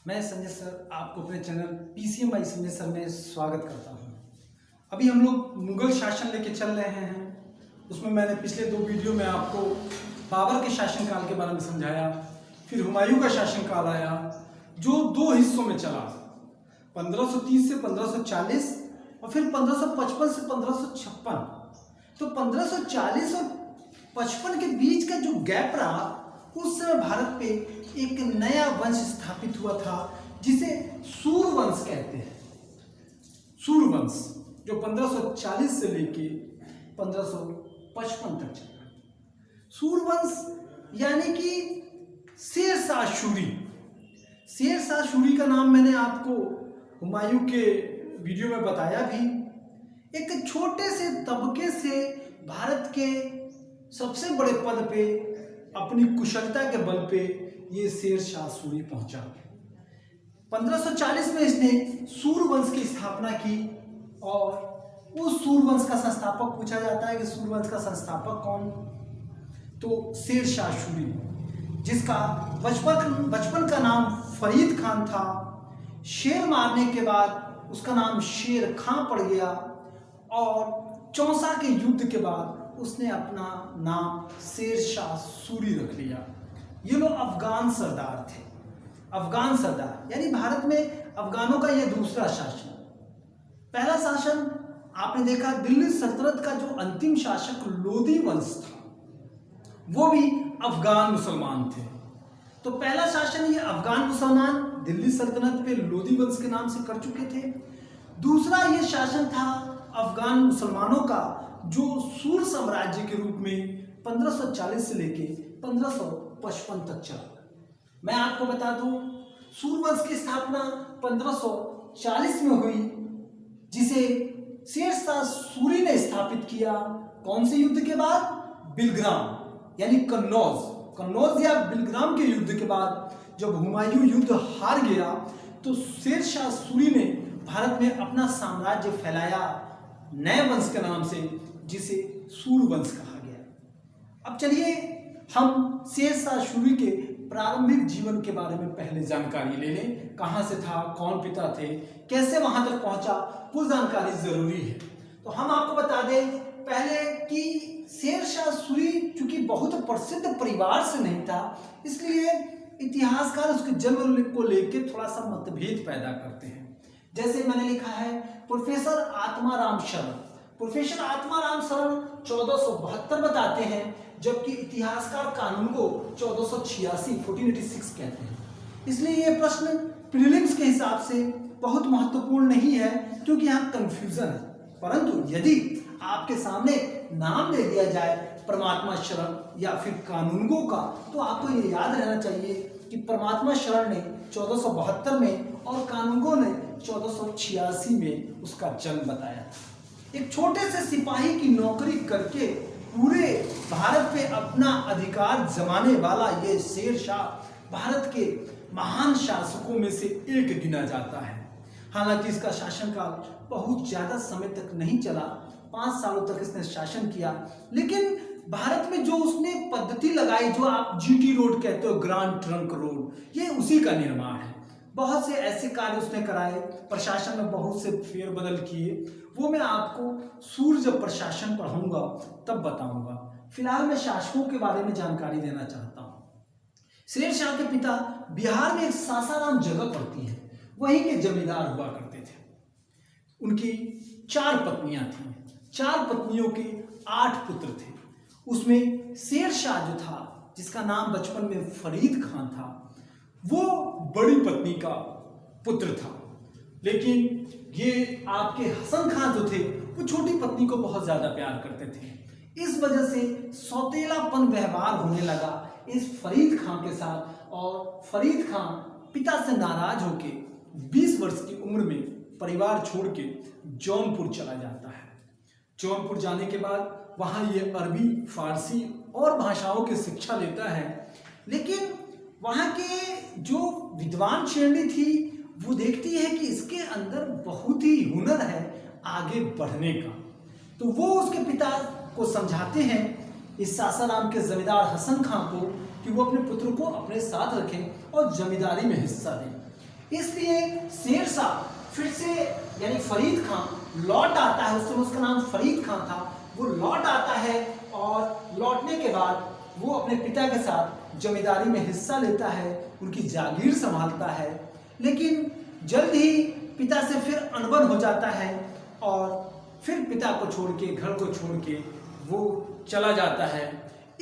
मैं संजय सर आपको अपने channel PCM by Sanjay sir में स्वागत करता हूं। अभी हम लोग मुगल शासन लेके चल रहे हैं। उसमें मैंने पिछले 2 वीडियो में आपको बाबर के शासनकाल के बारे में समझाया, फिर हुमायूं का शासनकाल आया जो 2 हिस्सों में चला, 1530 से 1540 और फिर 1555 से 1556। तो 1540 और 55 के बीच का जो गैप रहा, उस समय भारत पे एक नया वंश स्थापित हुआ था जिसे सूर्यवंश कहते हैं। सूर्यवंश जो 1540 से लेके 1555 तक चला। सूर्यवंश यानी कि शेरशाह सूरी। शेरशाह सूरी का नाम मैंने आपको हुमायूं के वीडियो में बताया भी। एक छोटे से तबके से भारत के सबसे बड़े पद पे अपनी कुशलता के बल पे ये शेरशाह सूरी पहुंचा। 1540 में इसने सूर्यवंश की स्थापना की और उस सूर्यवंश का संस्थापक पूछा जाता है कि सूर्यवंश का संस्थापक कौन? तो शेरशाह सूरी, जिसका बचपन का नाम फरीद खान था। शेर मारने के बाद उसका नाम शेर खां पड़ गया और चौसा के युद्ध के बाद उसने अपना नाम शेरशाह सूरी रख लिया। ये लोग अफगान सरदार थे। अफगान सरदार यानी भारत में अफगानों का यह दूसरा शासन। पहला शासन आपने देखा, दिल्ली सल्तनत का जो अंतिम शासक लोदी वंश था, वो भी अफगान मुसलमान थे। तो पहला शासन ये अफगान मुसलमान दिल्ली सल्तनत पे लोदी वंश के नाम से कर चुके थे। दूसरा ये शासन था अफगान मुसलमानों का जो सूर साम्राज्य के रूप में 1540 से लेके 1555 तक चला। मैं आपको बता दूं, सूर्यवंश की स्थापना 1540 में हुई, जिसे शेरशाह सूरी ने स्थापित किया। कौन से युद्ध के बाद? बिलग्राम यानी कन्नौज या बिलग्राम के युद्ध के बाद जब हुमायूं युद्ध हार गया तो शेरशाह सूरी ने भारत में अपना साम्राज्य फैलाया नए वंश के नाम से, जिसे सूर्यवंश कहा गया। अब चलिए हम शेरशाह सूरी के प्रारंभिक जीवन के बारे में पहले जानकारी ले लें। कहाँ से था, कौन पिता थे, कैसे वहां तक पहुंचा, कुछ जानकारी जरूरी है। तो हम आपको बता दें पहले कि शेरशाह सूरी चूंकि बहुत प्रसिद्ध परिवार से नहीं था, इसलिए इतिहासकार उसके जन्म को लेकर थोड़ा सा मतभेद पैदा करते हैं। जैसे मैंने लिखा है, प्रोफेसर आत्माराम शरण 1472 बताते हैं, जबकि इतिहासकार कानूनगो 1486 कहते हैं। इसलिए यह प्रश्न प्रीलिम्स के हिसाब से बहुत महत्वपूर्ण नहीं है, क्योंकि यहाँ कंफ्यूजन है। परंतु यदि आपके सामने नाम दे दिया जाए परमात्मा शरण या फिर कानूनगो का, तो आपको ये याद रहना चाहिए कि परमात्मा शरण ने 1472 में और कानूनगो ने 1486 में उसका जन्म बताया। एक छोटे से सिपाही की नौकरी करके पूरे भारत पे अपना अधिकार जमाने वाला ये शेरशाह भारत के महान शासकों में से एक गिना जाता है। हालांकि इसका शासनकाल बहुत ज्यादा समय तक नहीं चला, 5 सालों तक इसने शासन किया, लेकिन भारत में जो उसने पद्धति लगाई, जो आप जीटी रोड कहते हो, ग्रांड ट्रंक रोड, ये उसी का निर्माण है। बहुत से ऐसे कार्य उसने कराए, प्रशासन में बहुत से फेरबदल किए, वो मैं आपको सूर्य जब प्रशासन पढ़ाऊंगा तब बताऊंगा। फिलहाल मैं शासकों के बारे में जानकारी देना चाहता हूँ। शेरशाह के पिता बिहार में एक सासाराम जगह पड़ती है, वहीं के जमींदार हुआ करते थे। उनकी 4 पत्नियां थीं। 4 पत्नियों के 8 पुत्र थे। उसमें शेरशाह जो था, जिसका नाम बचपन में फरीद खान था, वो बड़ी पत्नी का पुत्र था। लेकिन ये आपके हसन खान जो थे, वो छोटी पत्नी को बहुत ज्यादा प्यार करते थे। इस वजह से सौतेलापन व्यवहार होने लगा इस फरीद खान के साथ, और फरीद खान पिता से नाराज होके 20 वर्ष की उम्र में परिवार छोड़ के जौनपुर चला जाता है। जौनपुर जाने के बाद वहाँ ये अरबी, फारसी और भाषाओं की शिक्षा लेता है। लेकिन वहाँ के जो विद्वान श्रेणी थी, वो देखती है कि इसके अंदर बहुत ही हुनर है आगे बढ़ने का। तो वो उसके पिता को समझाते हैं, इस सासाराम के जमींदार हसन खां को, कि वो अपने पुत्र को अपने साथ रखें और जमींदारी में हिस्सा दें। इसलिए शेर शाह फिर से यानी फरीद खान लौट आता है, उस समय उसका नाम फरीद खान था, वो लौट आता है और लौटने के बाद वो अपने पिता के साथ जमींदारी में हिस्सा लेता है, उनकी जागीर संभालता है। लेकिन जल्द ही पिता से फिर अनबन हो जाता है और फिर पिता को छोड़ के, घर को छोड़ के वो चला जाता है।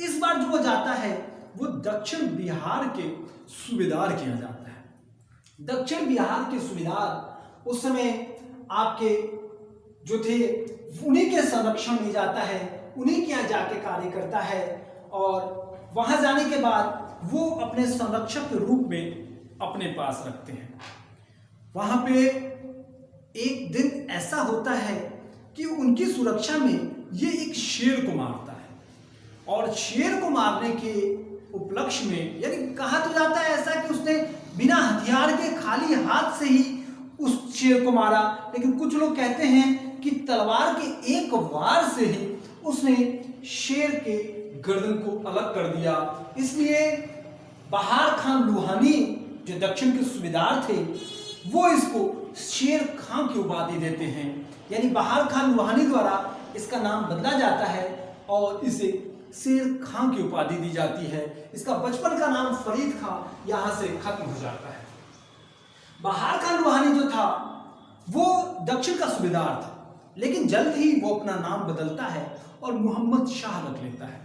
इस बार जो वो जाता है वो दक्षिण बिहार के सूबेदार किया जाता है। दक्षिण बिहार के सूबेदार उस समय आपके जो थे उन्हीं के संरक्षण में जाता है, उन्हीं के यहाँ जाके कार्य करता है और वहां जाने के बाद वो अपने संरक्षक के रूप में अपने पास रखते हैं। वहां पे एक दिन ऐसा होता है कि उनकी सुरक्षा में ये एक शेर को मारता है और शेर को मारने के उपलक्ष्य में, यानी कहा तो जाता है ऐसा कि उसने बिना हथियार के खाली हाथ से ही उस शेर को मारा, लेकिन कुछ लोग कहते हैं कि तलवार के एक वार से ही उसने शेर के गर्दन को अलग कर दिया। इसलिए बहार खान लुहानी जो दक्षिण के सूबेदार थे वो इसको शेर खां की उपाधि देते हैं, यानी बहार खान लुहानी द्वारा इसका नाम बदला जाता है और इसे शेर खां की उपाधि दी जाती है। इसका बचपन का नाम फरीद खां यहां से खत्म हो जाता है। बहार खान लुहानी जो था वो दक्षिण का सूबेदार था, लेकिन जल्द ही वो अपना नाम बदलता है और मोहम्मद शाह रख लेता है।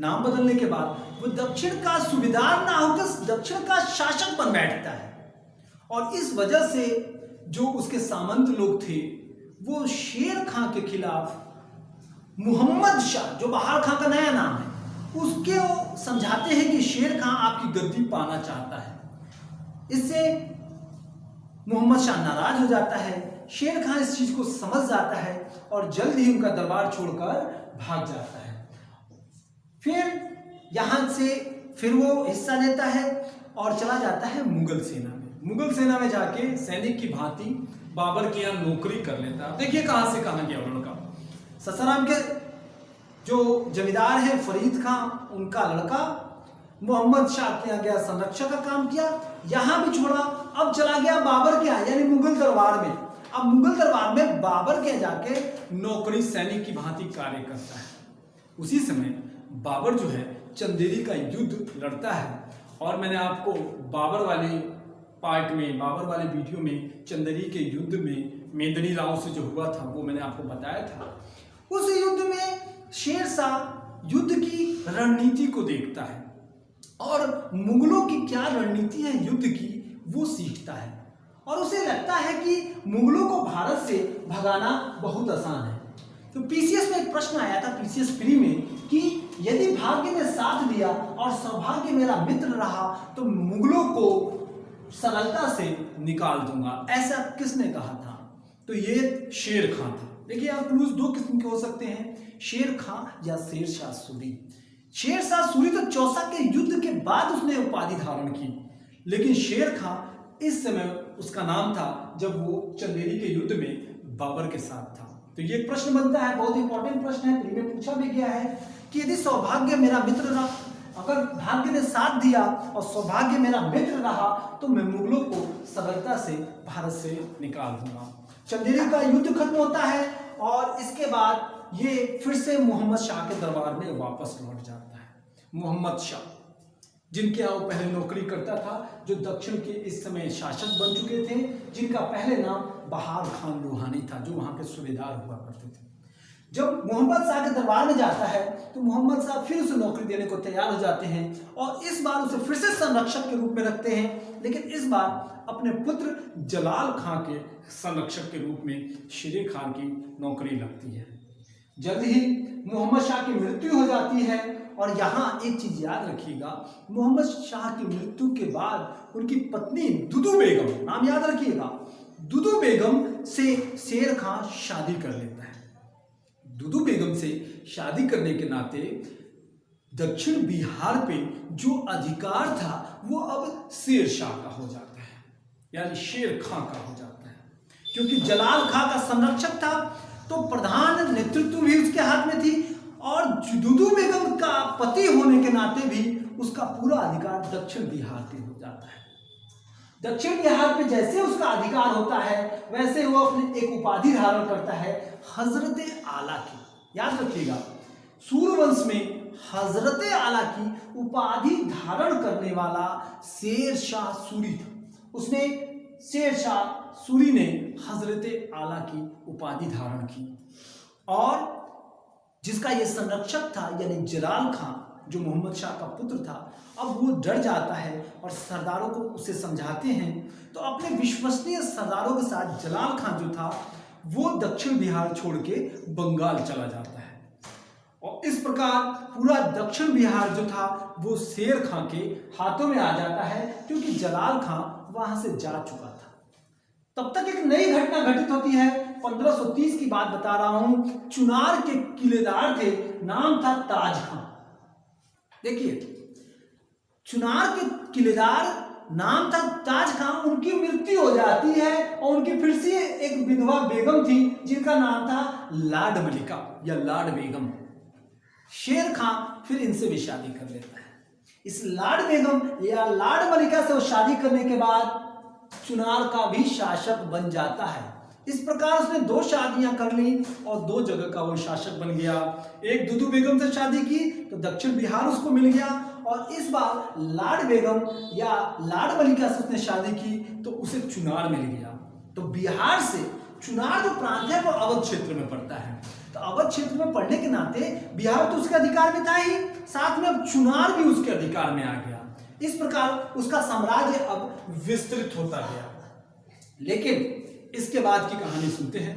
नाम बदलने के बाद वो दक्षिण का सूबेदार ना होकर दक्षिण का शासक बन बैठता है और इस वजह से जो उसके सामंत लोग थे वो शेर खां के खिलाफ मोहम्मद शाह, जो बहार खां का नया नाम है, उसके समझाते हैं कि शेर खां आपकी गद्दी पाना चाहता है। इससे मोहम्मद शाह नाराज हो जाता है। शेर खां इस चीज को समझ जाता है और जल्द ही उनका दरबार छोड़कर भाग जाता है। फिर यहां से फिर वो हिस्सा लेता है और चला जाता है मुगल सेना में। मुगल सेना में जाके सैनिक की भांति बाबर के यहाँ नौकरी कर लेता है। देखिए कहां से कहां गया लड़का। ससाराम के जो जमींदार है फरीद खां, उनका लड़का मोहम्मद शाह के यहाँ गया, संरक्षक का काम किया, यहां भी छोड़ा, अब चला गया बाबर के यहाँ यानी मुगल दरबार में। अब मुगल दरबार में बाबर के जाके नौकरी सैनिक की भांति कार्य करता है। उसी समय बाबर जो है चंदेरी का युद्ध लड़ता है और मैंने आपको बाबर वाले पार्ट में, बाबर वाले वीडियो में चंदेरी के युद्ध में मेंदिनी राव से जो हुआ था वो मैंने आपको बताया था। उस युद्ध में शेर शाह युद्ध की रणनीति को देखता है और मुगलों की क्या रणनीति है युद्ध की वो सीखता है और उसे लगता है कि मुगलों को भारत से भगाना बहुत आसान है। तो पीसीएस में एक प्रश्न आया था, पीसीएस प्री में, कि यदि भाग्य ने साथ दिया और सौभाग्य मेरा मित्र रहा तो मुगलों को सरलता से निकाल दूंगा, ऐसा किसने कहा था? तो ये शेर खां था। देखिए आप क्लूज दो किस्म के हो सकते हैं, शेर खां या शेर शाह सूरी। शेर शाह सूरी तो चौसा के युद्ध के बाद उसने उपाधि धारण की, लेकिन शेर खां इस समय उसका नाम था जब वो चंदेरी के युद्ध में बाबर के साथ था। तो ये प्रश्न बनता है, बहुत इंपॉर्टेंट प्रश्न है, प्री में पूछा भी गया है कि यदि सौभाग्य मेरा मित्र रहा, अगर भाग्य ने साथ दिया और सौभाग्य मेरा मित्र रहा तो मैं मुगलों को सरलता से भारत से निकाल दूंगा। चंदेरी का युद्ध खत्म होता है और इसके बाद ये फिर से मोहम्मद शाह के दरबार में वापस लौट जाता है। मोहम्मद शाह जिनके यहाँ वो पहले नौकरी करता था, जो दक्षिण के इस समय शासक बन चुके थे, जिनका पहले नाम बहार खान लुहानी था, जो वहाँ के सूबेदार हुआ करते थे। जब मोहम्मद शाह के दरबार में जाता है तो मोहम्मद शाह फिर उसे नौकरी देने को तैयार हो जाते हैं और इस बार उसे फिर से संरक्षक के रूप में रखते हैं, लेकिन इस बार अपने पुत्र जलाल खां के संरक्षक के रूप में शेर खान की नौकरी लगती है। जल्द ही मोहम्मद शाह की मृत्यु हो जाती है और यहाँ एक चीज याद रखिएगा, मोहम्मद शाह की मृत्यु के बाद उनकी पत्नी दुदू बेगम, नाम याद रखिएगा, दुदू बेगम से शेर खां शादी कर लेता है। दुदू बेगम से शादी करने के नाते दक्षिण बिहार पे जो अधिकार था वो अब शेर शाह का हो जाता है, यानी शेर खां का हो जाता है। क्योंकि जलाल खां का संरक्षक था तो प्रधान नेतृत्व भी उसके हाथ में थी और दुदू बेगम का पति होने के नाते भी उसका पूरा अधिकार दक्षिण बिहार पे हो जाता है। दक्षिण बिहार पे जैसे उसका अधिकार होता है वैसे वो अपने एक उपाधि धारण करता है हजरत आला की। याद रखिएगा, सूर्यवंश में हजरत आला की उपाधि धारण करने वाला शेर शाह सूरी था। उसने शेर शाह सूरी ने हजरत आला की उपाधि धारण की और जिसका ये संरक्षक था यानी जलाल खां जो मोहम्मद शाह का पुत्र था, अब वो डर जाता है और सरदारों को उसे समझाते हैं तो अपने विश्वसनीय सरदारों के साथ जलाल खां जो था वो दक्षिण बिहार छोड़ के बंगाल चला जाता है और इस प्रकार पूरा दक्षिण बिहार जो था वो शेर खां के हाथों में आ जाता है क्योंकि जलाल खां वहां से जा चुका था। तब तक एक नई घटना घटित होती है। 1530 की बात बता रहा हूं। चुनार के किलेदार थे, नाम था ताज खां। देखिए, चुनार के किलेदार नाम था ताज खां, उनकी मृत्यु हो जाती है और उनकी फिर से एक विधवा बेगम थी जिनका नाम था लाड मलिका या लाड बेगम। शेर खां फिर इनसे भी शादी कर लेता है। इस लाड बेगम या लाड मलिका से वो शादी करने के बाद चुनार का भी शासक बन जाता है। इस प्रकार उसने 2 शादियां कर ली और 2 जगह का वो शासक बन गया। एक दुदू बेगम से शादी की तो दक्षिण बिहार उसको मिल गया और इस बार लाड बेगम या लाड मलिका से उसने शादी की तो उसे चुनार मिल गया। तो बिहार से चुनार जो प्रांत है वो अवध क्षेत्र में पड़ता है। तो अवध क्षेत्र में पड़ने के नाते बिहार तो उसके अधिकार में था ही, साथ में अब चुनार भी उसके अधिकार में आ गया। इस प्रकार उसका साम्राज्य अब विस्तृत होता गया। लेकिन इसके बाद की कहानी सुनते हैं।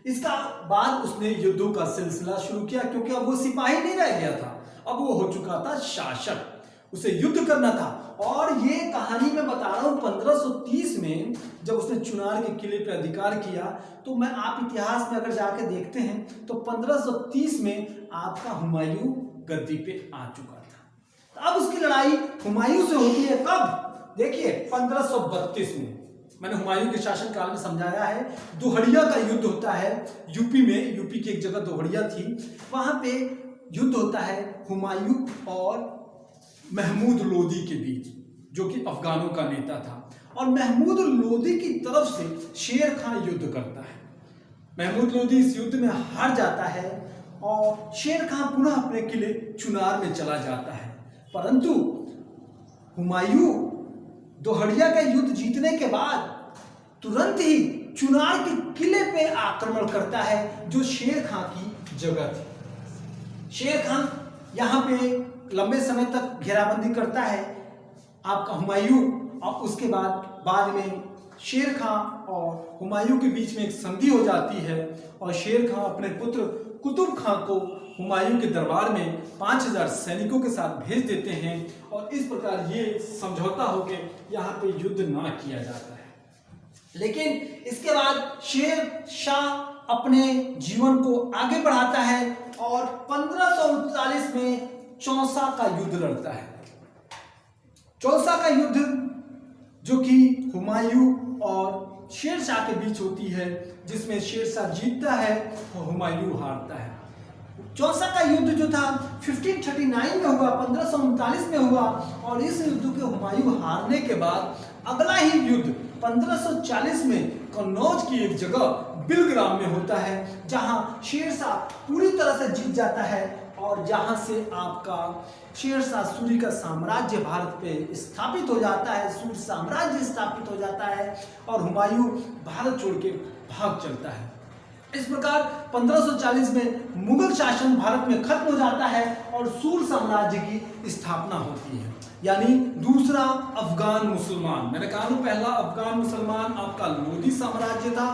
इसका बाद उसने युद्धों का सिलसिला शुरू किया क्योंकि अब वो सिपाही नहीं रह गया था, अब वो हो चुका था शासक, उसे युद्ध करना था। और ये कहानी मैं बता रहा हूं 1530 में जब उसने चुनार के किले पे अधिकार किया तो मैं आप इतिहास में अगर जाके देखते हैं तो 1530 में आपका हुमायूं गद्दी पे आ चुका था। अब उसकी लड़ाई हुमायूं से होती है कब? देखिए 1532 में। मैंने हुमायूं के शासन काल में समझाया है। दोहड़िया का युद्ध होता है यूपी में, यूपी की एक जगह दोहड़िया थी, वहां पे युद्ध होता है हुमायूं और महमूद लोदी के बीच, जो कि अफगानों का नेता था। और महमूद लोदी की तरफ से शेर खां युद्ध करता है। महमूद लोदी इस युद्ध में हार जाता है और शेर खां पुनः अपने किले चुनार में चला जाता है। परंतु हुमायूं दोहड़िया का युद्ध जीतने के बाद तुरंत ही चुनार के किले पे आक्रमण करता है जो शेर खां की जगह थी। शेर खां यहाँ पे लंबे समय तक घेराबंदी करता है आपका हुमायूं और उसके बाद में शेर खां और हुमायूं के बीच में एक संधि हो जाती है और शेर खां अपने पुत्र कुतुब खां को हुमायूं के दरबार में 5000 सैनिकों के साथ भेज देते हैं और इस प्रकार ये समझौता होकर यहाँ पे युद्ध ना किया जाता है। लेकिन इसके बाद शेर शाह अपने जीवन को आगे बढ़ाता है और 1539 में चौसा का युद्ध लड़ता है। चौसा का युद्ध जो कि हुमायूं और शेर शाह के बीच होती है, जिसमें शेर शाह जीतता है और हुमायूं हारता है। चौसा का युद्ध जो था 1539 में हुआ, 1539 में हुआ और इस युद्ध के हुमायूं हारने के बाद अगला ही युद्ध 1540 में कन्नौज की एक जगह बिलग्राम में होता है, जहां शेर शाह पूरी तरह से जीत जाता है और जहां से आपका शेर शाह सूरी का साम्राज्य भारत पे स्थापित हो जाता है, सूर्य साम्राज्य स्थापित हो जाता है और हुमायूं भारत छोड़ के भाग चलता है। इस प्रकार 1540 में मुगल शासन भारत में खत्म हो जाता है और सूर्य साम्राज्य की स्थापना होती है, यानी दूसरा अफगान मुसलमान। मैंने कहा पहला अफगान मुसलमान आपका लोदी साम्राज्य था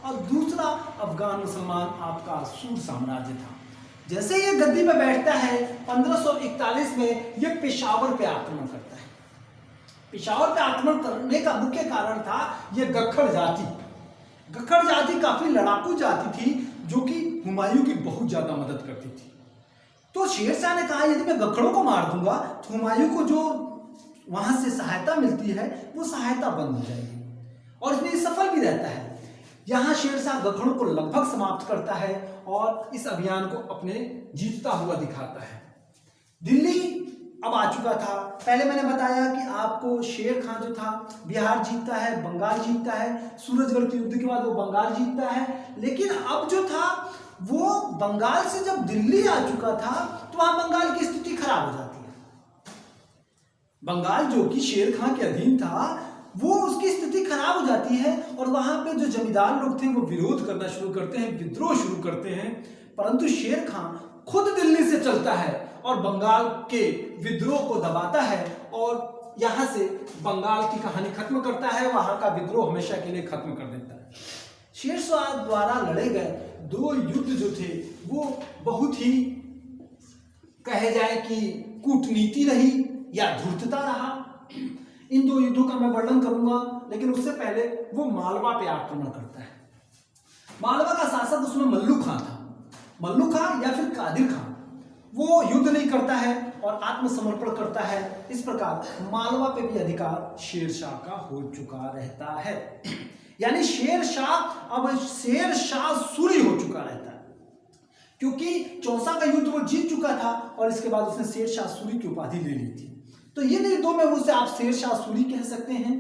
और दूसरा अफगान मुसलमान आपका सूर्य साम्राज्य था। जैसे ये गद्दी पे बैठता है 1541 में ये पेशावर पे आक्रमण करता है। पेशावर पे आक्रमण करने का मुख्य कारण था ये गखड़ जाति। गखड़ जाति काफी लड़ाकू जाति थी जो कि हुमायूं की बहुत ज्यादा मदद करती थी। तो शेर शाह ने कहा यदि मैं गखड़ों को मार दूंगा तो हुमायूं को जो वहां से सहायता मिलती है वो सहायता बंद हो जाएगी और इसमें सफल भी रहता है। यहाँ शेर शाह गखड़ों को लगभग समाप्त करता है और इस अभियान को अपने जीतता हुआ दिखाता है। दिल्ली अब आ चुका था। पहले मैंने बताया कि आपको शेर खां जो था बिहार जीतता है, बंगाल जीतता है, सूरजगढ़ के युद्ध के बाद वो बंगाल जीतता है। लेकिन अब जो था वो बंगाल से जब दिल्ली आ चुका था तो वहां बंगाल की स्थिति खराब हो जाती है। बंगाल जो कि शेर खां के अधीन था वो उसकी स्थिति खराब हो जाती है और वहां पे जो जमींदार लोग थे वो विरोध करना शुरू करते हैं, विद्रोह शुरू करते हैं। परंतु शेर खां खुद दिल्ली से चलता है और बंगाल के विद्रोह को दबाता है और यहां से बंगाल की कहानी खत्म करता है, वहां का विद्रोह हमेशा के लिए खत्म कर देता है। शेरशाह द्वारा लड़े गए दो युद्ध जो थे वो बहुत ही कहे जाए कि कूटनीति रही या धूर्तता रहा। इन दो युद्धों का मैं वर्णन करूंगा, लेकिन उससे पहले वो मालवा पे आक्रमण करता है। मालवा का शासक उसमें मल्लू खां था। मल्लू खां या फिर कादिर खां, वो युद्ध नहीं करता है और आत्मसमर्पण करता है। इस प्रकार मालवा पे भी अधिकार शेरशाह का हो चुका रहता है। यानी शेरशाह अब शेरशाह सूरी हो चुका रहता है, क्योंकि चौसा का युद्ध वो जीत चुका था और इसके बाद उसने शेरशाह सूरी की उपाधि ले ली थी। तो ये युद्धों में उसे आप शेरशाह सूरी कह सकते हैं।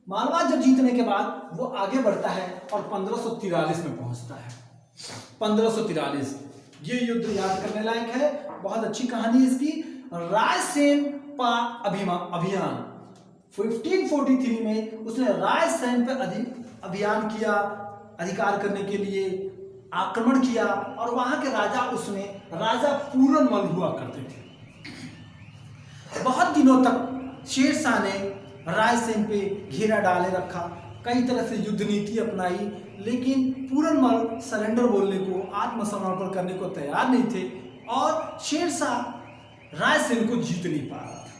मालवा जब जीतने के बाद वो आगे बढ़ता है और 1543 में पहुंचता है। 1543 ये युद्ध याद करने लायक है, बहुत अच्छी कहानी है इसकी। रायसेन का अभियान 1543 में उसने रायसेन पे अभियान किया, अधिकार करने के लिए आक्रमण किया और वहां के राजा उसमें राजा पूरनमल हुआ करते थे। बहुत दिनों तक शेरशाह ने रायसेन पे घेरा डाले रखा, कई तरह से युद्ध नीति अपनाई, लेकिन पूरनमल सरेंडर बोलने को, आत्मसमर्पण करने को तैयार नहीं थे और शेरशाह रायसेन को जीत नहीं पा रहा था।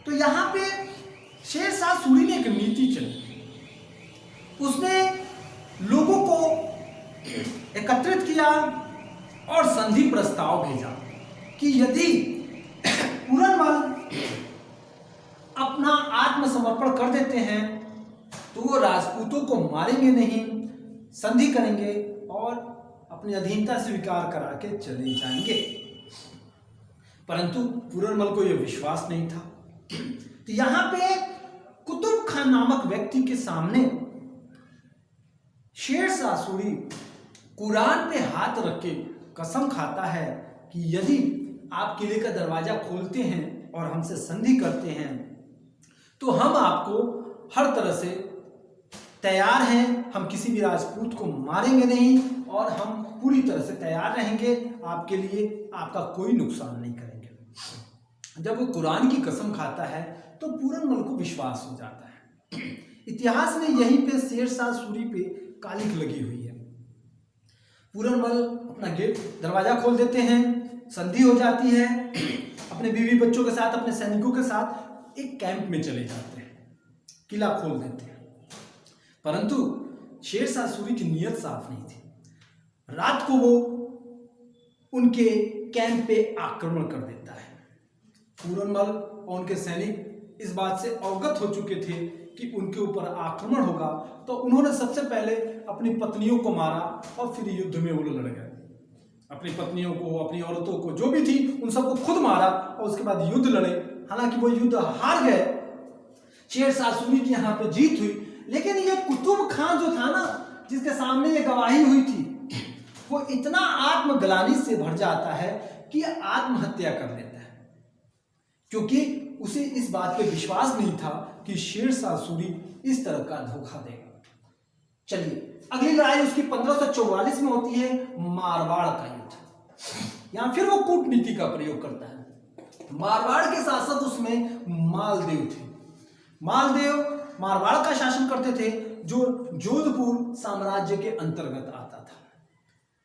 तो यहाँ पे शेरशाह सूरी ने एक नीति चली। उसने लोगों को एकत्रित किया और संधि प्रस्ताव भेजा कि यदि पूरनमल अपना आत्मसमर्पण कर देते हैं तो वो राजपूतों को मारेंगे नहीं, संधि करेंगे और अपनी अधीनता स्वीकार करा के चले जाएंगे। परंतु पूरनमल को यह विश्वास नहीं था। तो यहां पे कुतुब खान नामक व्यक्ति के सामने शेरशाह सूरी कुरान पे हाथ रख के कसम खाता है कि यदि आप किले का दरवाजा खोलते हैं और हमसे संधि करते हैं तो हम आपको हर तरह से तैयार हैं, हम किसी भी राजपूत को मारेंगे नहीं और हम पूरी तरह से तैयार रहेंगे आपके लिए, आपका कोई नुकसान नहीं करेंगे। जब वो कुरान की कसम खाता है तो पूरनमल को विश्वास हो जाता है। इतिहास में यहीं पे शेरशाह सूरी पे कालिख लगी हुई है। पूरनमल अपना गेट दरवाजा खोल देते हैं, संधि हो जाती है, अपने बीवी बच्चों के साथ, अपने सैनिकों के साथ एक कैंप में चले जाते हैं, किला खोल देते हैं। परंतु शेरशाह सूरी की नीयत साफ नहीं थी। रात को वो उनके कैंप पे आक्रमण कर देता है। पूरनमल और उनके सैनिक इस बात से अवगत हो चुके थे कि उनके ऊपर आक्रमण होगा, तो उन्होंने सबसे पहले अपनी पत्नियों को मारा और फिर युद्ध में वो लड़ गए। अपनी पत्नियों को, अपनी औरतों को, जो भी थी उन सबको खुद मारा और उसके बाद युद्ध लड़े। हालांकि वो युद्ध हार गए, शेरशाह सूरी की यहाँ पे जीत हुई, लेकिन ये कुतुब खान जो था ना, जिसके सामने ये गवाही हुई थी, वो इतना आत्मग्लानि से भर जाता है कि आत्महत्या कर लेता है, क्योंकि उसे इस बात पे विश्वास नहीं था कि शेरशाह सूरी इस तरह का धोखा देगा। चलिए अगली लड़ाई उसकी 1544 में होती है, मारवाड़ का युद्ध। यहां फिर वो कूटनीति का प्रयोग करता है। मारवाड़ के शासक उसमें मालदेव थे। मालदेव मारवाड़ का शासन करते थे, जो जोधपुर साम्राज्य के अंतर्गत आता था।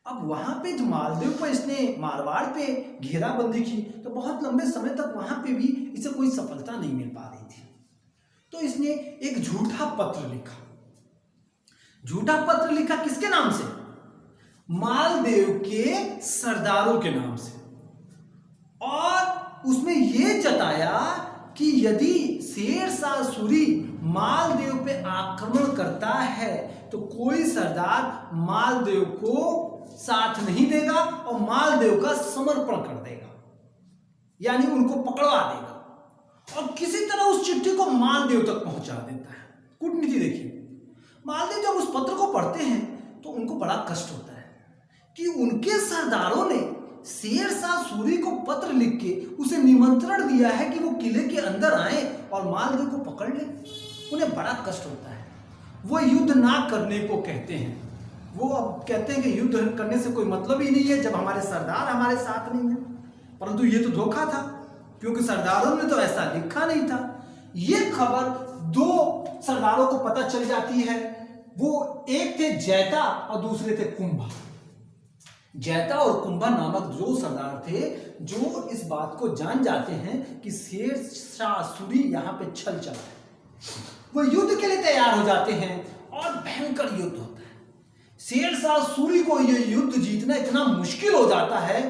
अब वहां पे जो मालदेव पर इसने मारवाड़ पे घेराबंदी की तो बहुत लंबे समय तक वहां पे भी इसे कोई सफलता नहीं मिल पा रही थी। तो इसने एक झूठा पत्र लिखा। झूठा पत्र लिखा किसके नाम से? मालदेव के सरदारों के नाम से, और उसमें यह जताया कि यदि शेरशाह सूरी मालदेव पे आक्रमण करता है तो कोई सरदार मालदेव को साथ नहीं देगा और मालदेव का समर्पण कर देगा। यानी उनको पकड़वा देगा और किसी तरह उस चिट्ठी को मालदीव तक पहुंचा देता है। कूटनीति देखिए, मालदीव जब उस पत्र को पढ़ते हैं तो उनको बड़ा कष्ट होता है कि उनके सरदारों ने शेरशाह सूरी को पत्र लिख के उसे निमंत्रण दिया है कि वो किले के अंदर आए और मालदीव को पकड़ ले। उन्हें बड़ा कष्ट होता है, वो युद्ध ना करने को कहते हैं। वो अब कहते हैं कि युद्ध करने से कोई मतलब ही नहीं है जब हमारे सरदार हमारे साथ नहीं है। परंतु ये तो धोखा था, क्योंकि सरदारों ने तो ऐसा लिखा नहीं था। ये खबर दो सरदारों को पता चल जाती है। वो एक थे जैता और दूसरे थे कुंभा। जैता और कुंभा नामक दो सरदार थे जो इस बात को जान जाते हैं कि शेरशाह सूरी यहाँ पे छल चला है। वो युद्ध के लिए तैयार हो जाते हैं और भयंकर युद्ध होता है। शेरशाह सूरी को ये युद्ध जीतना इतना मुश्किल हो जाता है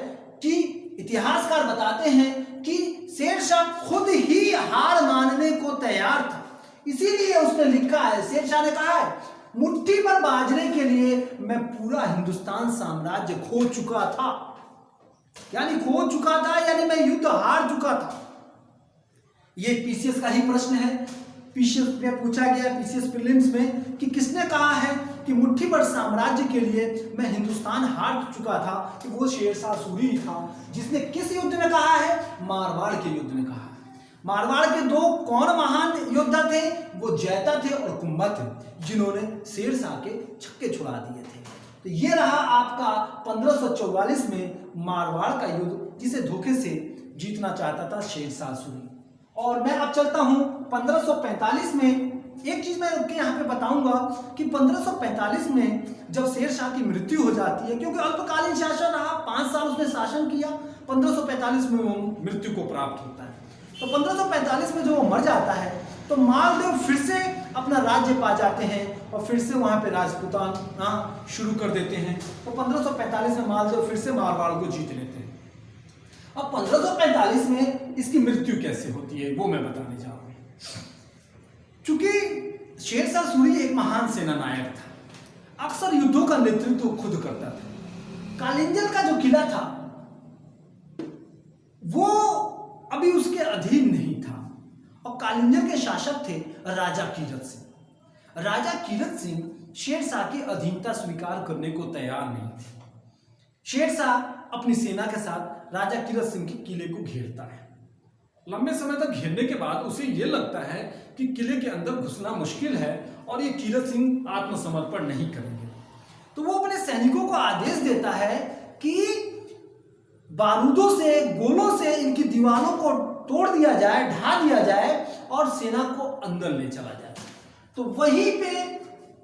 कि इतिहासकार बताते हैं कि शेरशाह खुद ही हार मानने को तैयार था। इसीलिए उसने लिखा है, शेरशाह ने कहा है, मुट्ठी पर बाजने के लिए मैं पूरा हिंदुस्तान साम्राज्य खो चुका था। यानी खो चुका था, यानी मैं युद्ध हार चुका था। ये पीसीएस का ही प्रश्न है। पीसीएस में पूछा गया, पीसीएस प्रीलिम्स में, कि किसने कहा है कि मुट्ठी भर साम्राज्य के लिए मैं हिंदुस्तान हार चुका था, कि वो शेरशाह सूरी था। जिसने किस युद्ध में कहा है? मारवाड़ के युद्ध में कहा है। मारवाड़ के दो कौन महान योद्धा थे? वो जैता थे और कुंभा थे, जिन्होंने शेरशाह के छक्के छुड़ा दिए थे। तो ये रहा आपका 1544 में मारवाड़ का युद्ध, जिसे धोखे से जीतना चाहता था शेरशाह सूरी। और मैं अब चलता हूं 1545 में। एक चीज मैं यहाँ पे बताऊंगा कि 1545 में जब शेरशाह की मृत्यु हो जाती है, क्योंकि अल्पकालीन शासन रहा, 5 साल उसने शासन किया, 1545 में वो मृत्यु को प्राप्त होता है। तो 1545 में जो वो मर जाता है तो मालदेव फिर से अपना राज्य पा जाते हैं और फिर से वहां पे राजपूताना शुरू कर देते हैं। तो 1545 में मालदेव फिर से मारवाड़ को जीत लेते हैं। अब 1545 में इसकी मृत्यु कैसे होती है वो मैं बताने जा रहा हूं। चूंकि शेरशाह सूरी एक महान सेना नायक था, अक्सर युद्धों का नेतृत्व खुद करता था। कालिंजर का जो किला था वो अभी उसके अधीन नहीं था और कालिंजर के शासक थे राजा कीरत सिंह। राजा कीरत सिंह शेरशाह की अधीनता स्वीकार करने को तैयार नहीं थे। शेरशाह अपनी सेना के साथ राजा कीरत सिंह के किले को घेरता है। लंबे समय तक घेरने के बाद उसे यह लगता है कि किले के अंदर घुसना मुश्किल है और ये कीरत सिंह आत्मसमर्पण नहीं करेंगे। तो वो अपने सैनिकों को आदेश देता है कि बारूदों से, गोलों से इनकी दीवारों को तोड़ दिया जाए, ढा दिया जाए और सेना को अंदर ले चला जाए। तो वहीं पे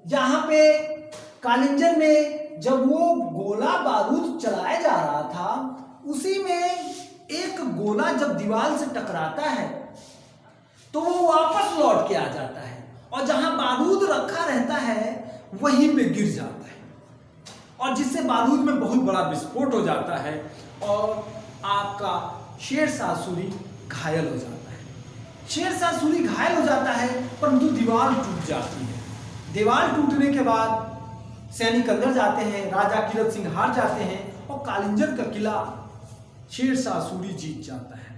जहां पे कालिंजर में जब वो गोला बारूद चलाया जा रहा था, उसी में एक गोला जब दीवार से टकराता है तो वो वापस लौट के आ जाता है और जहां बारूद रखा रहता है वहीं पे गिर जाता है और जिससे बारूद में बहुत बड़ा विस्फोट हो जाता है और आपका शेरशाह सूरी घायल हो जाता है। शेरशाह सूरी घायल हो जाता है परंतु दीवार टूट जाती है। दीवार टूटने के बाद सैनिक अंदर जाते हैं, राजा कीरत सिंह हार जाते हैं और कालिंजर का किला शेरशाह सूरी जीत जाता है।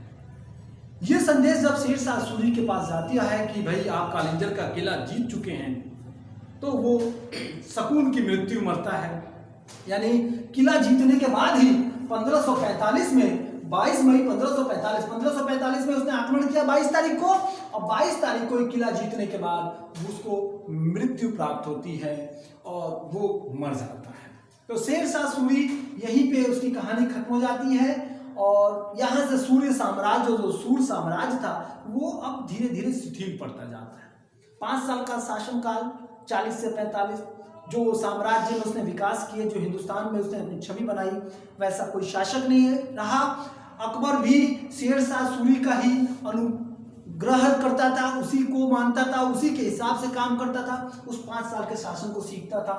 यह संदेश जब शेरशाह सूरी के पास जाता है कि भाई आप कालिंजर का किला जीत चुके हैं, तो वो सकून की मृत्यु मरता है। यानी किला जीतने के बाद ही 1545 में 22 मई 1545 में उसने आक्रमण किया 22 तारीख को और 22 तारीख को किला जीतने के बाद उसको मृत्यु प्राप्त होती है और वो मर जाता है। तो शेरशाह सूरी यहीं पे उसकी कहानी खत्म हो जाती है और यहाँ से सूर्य साम्राज्य जो सूर साम्राज्य था वो अब धीरे धीरे शिथिल पड़ता जाता है। 5 साल का शासनकाल 40 से 45 जो साम्राज्य में उसने विकास किए, जो हिंदुस्तान में उसने अपनी छवि बनाई, वैसा कोई शासक नहीं रहा। अकबर भी शेरशाह सूरी का ही अनुग्रह करता था, उसी को मानता था, उसी के हिसाब से काम करता था, उस 5 साल के शासन को सीखता था।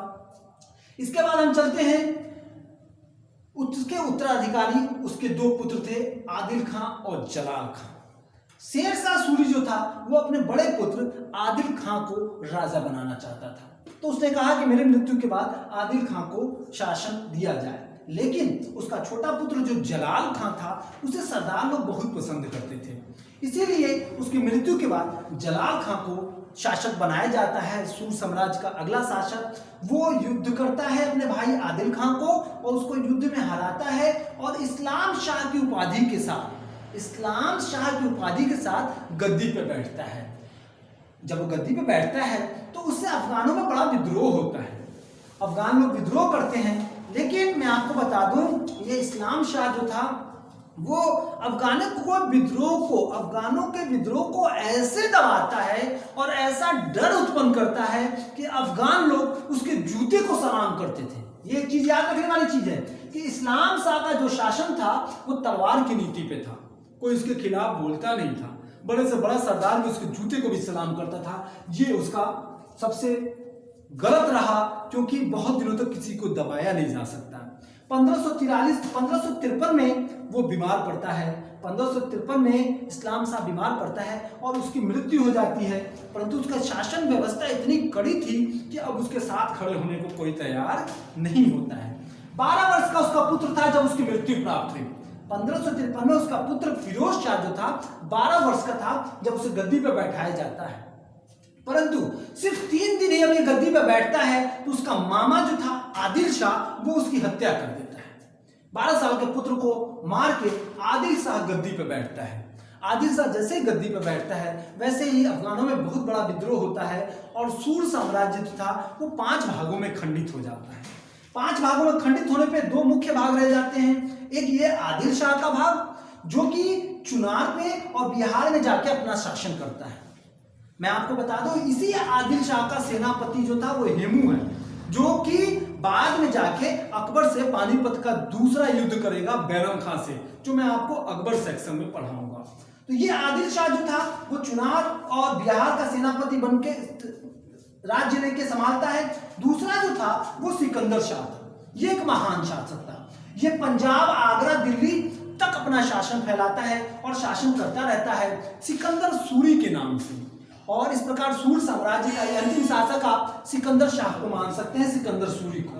इसके बाद हम चलते हैं, उसके उत्तराधिकारी उसके 2 पुत्र थे, आदिल खां और जलाल खां। शेरशाह सूरी जो था वो अपने बड़े पुत्र आदिल खां को राजा बनाना चाहता था, तो उसने कहा कि मेरे मृत्यु के बाद आदिल खां को शासन दिया जाए। लेकिन उसका छोटा पुत्र जो जलाल खां था उसे सरदार लोग बहुत पसंद करते थे। इसीलिए उसकी मृत्यु के बाद जलाल खां को शासक बनाया जाता है, सूर साम्राज्य का अगला शासक। वो युद्ध करता है अपने भाई आदिल खां को और उसको युद्ध में हराता है और इस्लाम शाह की उपाधि के साथ गद्दी पे बैठता है। जब वो गद्दी पे बैठता है तो उससे अफगानों में बड़ा विद्रोह होता है। अफगान लोग विद्रोह करते हैं, लेकिन मैं आपको बता दूं ये इस्लाम शाह जो था वो अफगानों के विद्रोह को ऐसे दबाता है और ऐसा डर उत्पन्न करता है कि अफगान लोग उसके जूते को सलाम करते थे। ये एक चीज याद रखने वाली चीज है कि इस्लाम शाह का जो शासन था वो तलवार की नीति पे था, कोई उसके खिलाफ बोलता नहीं था, बड़े से बड़ा सरदार भी उसके जूते को भी सलाम करता था। ये उसका सबसे गलत रहा, क्योंकि बहुत दिनों तक किसी को दबाया नहीं जा सकता। 1553 में वो बीमार पड़ता है। 1553 में इस्लाम शाह बीमार पड़ता है और उसकी मृत्यु हो जाती है, परंतु उसका शासन व्यवस्था इतनी कड़ी थी कि अब उसके साथ खड़े होने को कोई तैयार नहीं होता है। 12 वर्ष का उसका पुत्र था जब उसकी मृत्यु प्राप्त हुई। 1553 में उसका पुत्र फिरोज शाह जो था 12 वर्ष का था जब उसे गद्दी पर बैठाया जाता है, परंतु सिर्फ 3 दिन ही अपनी गद्दी पर बैठता है तो उसका मामा जो था आदिल शाह वो उसकी हत्या कर देता है। 12 साल के पुत्र को मार के आदिल शाह गद्दी पर बैठता है। आदिल शाह जैसे ही गद्दी पर बैठता है वैसे ही अफगानों में बहुत बड़ा विद्रोह होता है और सूर साम्राज्य जो था वो 5 भागों में खंडित हो जाता है। 5 भागों में खंडित होने पे 2 मुख्य भाग रह जाते हैं। एक ये आदिल शाह का भाग जो कि चुनार पे और बिहार में जाके अपना शासन करता है। मैं आपको बता दूं इसी आदिल शाह का सेनापति जो था वो हेमू है, जो कि बाद में जाके अकबर से पानीपत का दूसरा युद्ध करेगा बैरम खां से, जो मैं आपको अकबर सेक्शन में पढ़ाऊंगा। तो ये आदिल शाह जो था वो चुनार और बिहार का सेनापति बनके राज्य लेके संभालता है। दूसरा जो था वो सिकंदर शाह था। ये एक महान शासक था। ये पंजाब, आगरा, दिल्ली तक अपना शासन फैलाता है और शासन करता रहता है सिकंदर सूरी के नाम से। और इस प्रकार सूर साम्राज्य का अंतिम शासक आप सिकंदर शाह को मान सकते हैं, सिकंदर सूरी को।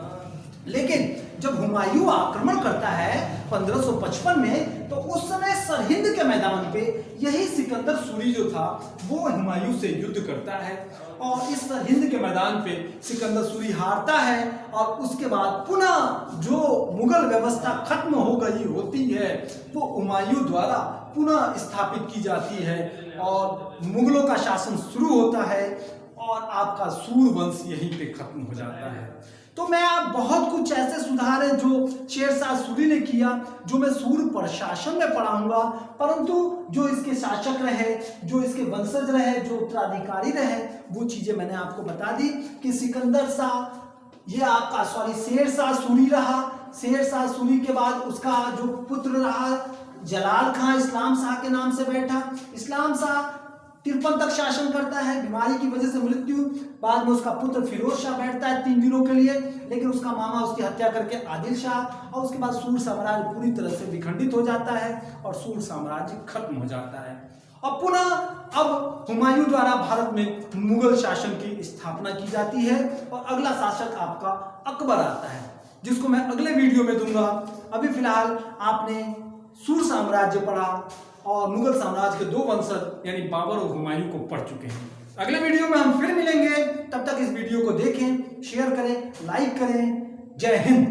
लेकिन जब हुमायूं आक्रमण करता है 1555 में, तो उस समय सरहिंद के मैदान पे यही सिकंदर सूरी जो था वो हुमायूं से युद्ध करता है और इस सरहिंद के मैदान पे सिकंदर सूरी हारता है और उसके बाद पुनः जो मुगल व्यवस्था खत्म हो गई होती है वो हुमायूं द्वारा पुनः स्थापित की जाती है और मुगलों का शासन शुरू होता है और आपका सूर वंश यहीं पे खत्म हो जाता है। तो मैं आप बहुत कुछ ऐसे सुधार है जो शेरशाह सूरी ने किया, जो मैं सूर प्रशासन में पढ़ाऊंगा, परंतु जो इसके शासक रहे, जो इसके वंशज रहे, जो उत्तराधिकारी रहे, वो चीजें मैंने आपको बता दी कि सिकंदर शाह ये आपका शेरशाह सूरी रहा। शेरशाह सूरी के बाद उसका जो पुत्र रहा जलाल खां इस्लाम शाह के नाम से बैठा। इस्लाम शाह 53 तक शासन करता है, बीमारी की वजह से मृत्यु। बाद में उसका पुत्र फिरोज शाह बैठता है 3 दिनों के लिए, लेकिन उसका मामा उसकी हत्या करके आदिल शाह, और उसके बाद सूर साम्राज्य पूरी तरह से विखंडित हो जाता है और सूर साम्राज्य खत्म हो जाता है। और पुनः अब हुमायूं द्वारा भारत में मुगल शासन की स्थापना की जाती है और अगला शासक आपका अकबर आता है, जिसको मैं अगले वीडियो में दूंगा। अभी फिलहाल आपने सूर साम्राज्य पढ़ा और मुगल साम्राज्य के 2 वंशज यानी बाबर और हुमायूं को पढ़ चुके हैं। अगले वीडियो में हम फिर मिलेंगे, तब तक इस वीडियो को देखें, शेयर करें, लाइक करें। जय हिंद।